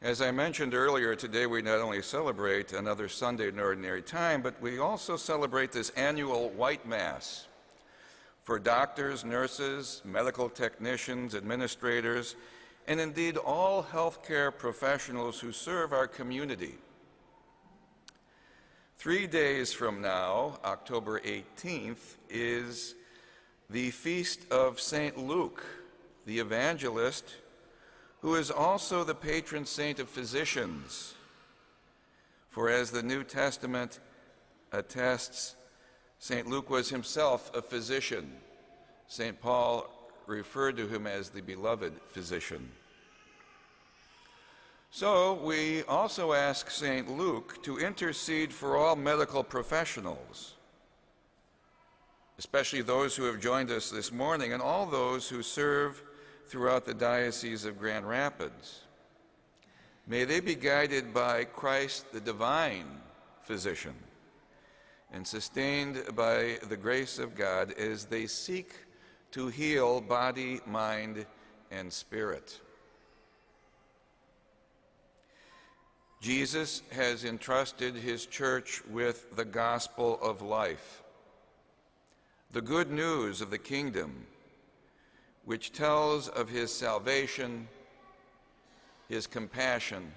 As I mentioned earlier, today we not only celebrate another Sunday in Ordinary Time, but we also celebrate this annual White Mass for doctors, nurses, medical technicians, administrators, and indeed all healthcare professionals who serve our community. 3 days from now, October 18th, is the feast of St. Luke, the evangelist, who is also the patron saint of physicians. For as the New Testament attests, St. Luke was himself a physician. St. Paul referred to him as the beloved physician. So we also ask St. Luke to intercede for all medical professionals, especially those who have joined us this morning and all those who serve throughout the Diocese of Grand Rapids. May they be guided by Christ, the divine physician, and sustained by the grace of God as they seek to heal body, mind, and spirit. Jesus has entrusted his church with the gospel of life, the good news of the kingdom, which tells of his salvation, his compassion,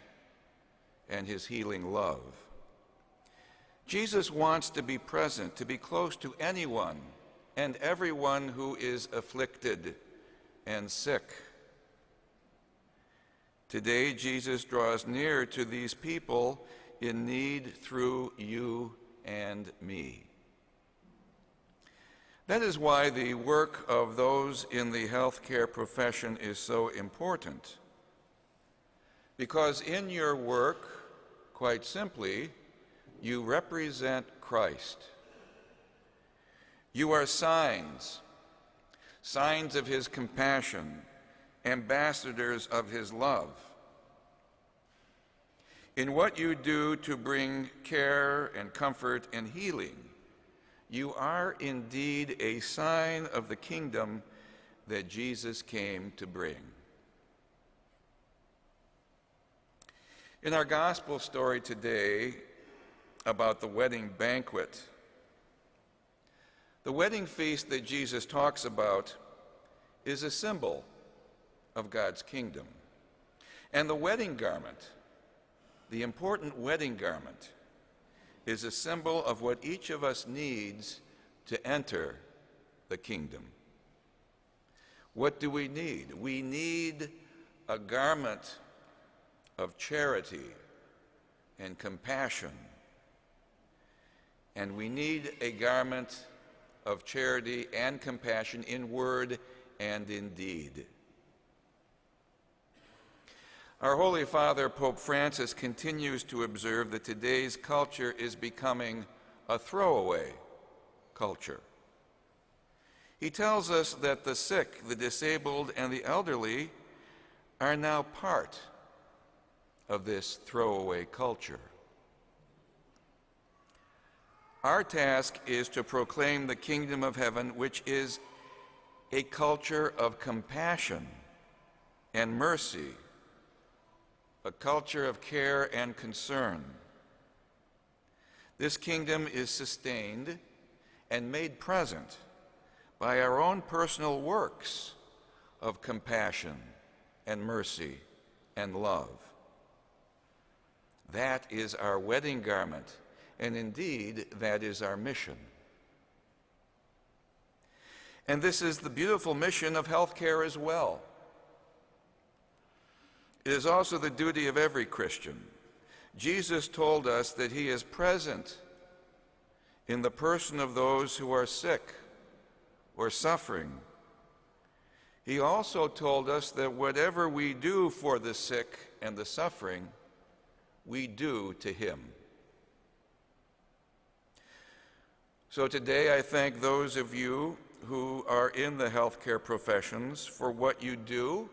and his healing love. Jesus wants to be present, to be close to anyone and everyone who is afflicted and sick. Today, Jesus draws near to these people in need through you and me. That is why the work of those in the healthcare profession is so important. Because in your work, quite simply, you represent Christ. You are signs of his compassion, ambassadors of his love. In what you do to bring care and comfort and healing, you are indeed a sign of the kingdom that Jesus came to bring. In our gospel story today about the wedding banquet, the wedding feast that Jesus talks about is a symbol of God's kingdom. And the wedding garment, the important wedding garment, is a symbol of what each of us needs to enter the kingdom. What do we need? We need a garment of charity and compassion. And we need a garment of charity and compassion in word and in deed. Our Holy Father, Pope Francis, continues to observe that today's culture is becoming a throwaway culture. He tells us that the sick, the disabled, and the elderly are now part of this throwaway culture. Our task is to proclaim the kingdom of heaven, which is a culture of compassion and mercy, a culture of care and concern. This kingdom is sustained and made present by our own personal works of compassion and mercy and love. That is our wedding garment, and indeed, that is our mission. And this is the beautiful mission of healthcare as well. It is also the duty of every Christian. Jesus told us that he is present in the person of those who are sick or suffering. He also told us that whatever we do for the sick and the suffering, we do to him. So today I thank those of you who are in the healthcare professions for what you do,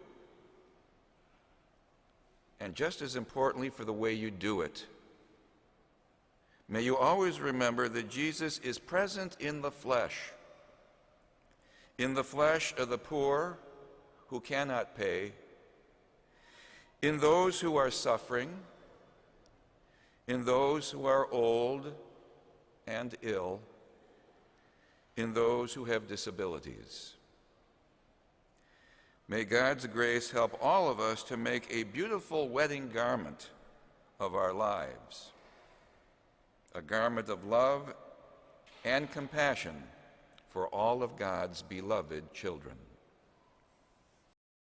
and just as importantly, for the way you do it. May you always remember that Jesus is present in the flesh of the poor who cannot pay, in those who are suffering, in those who are old and ill, in those who have disabilities. May God's grace help all of us to make a beautiful wedding garment of our lives, a garment of love and compassion for all of God's beloved children.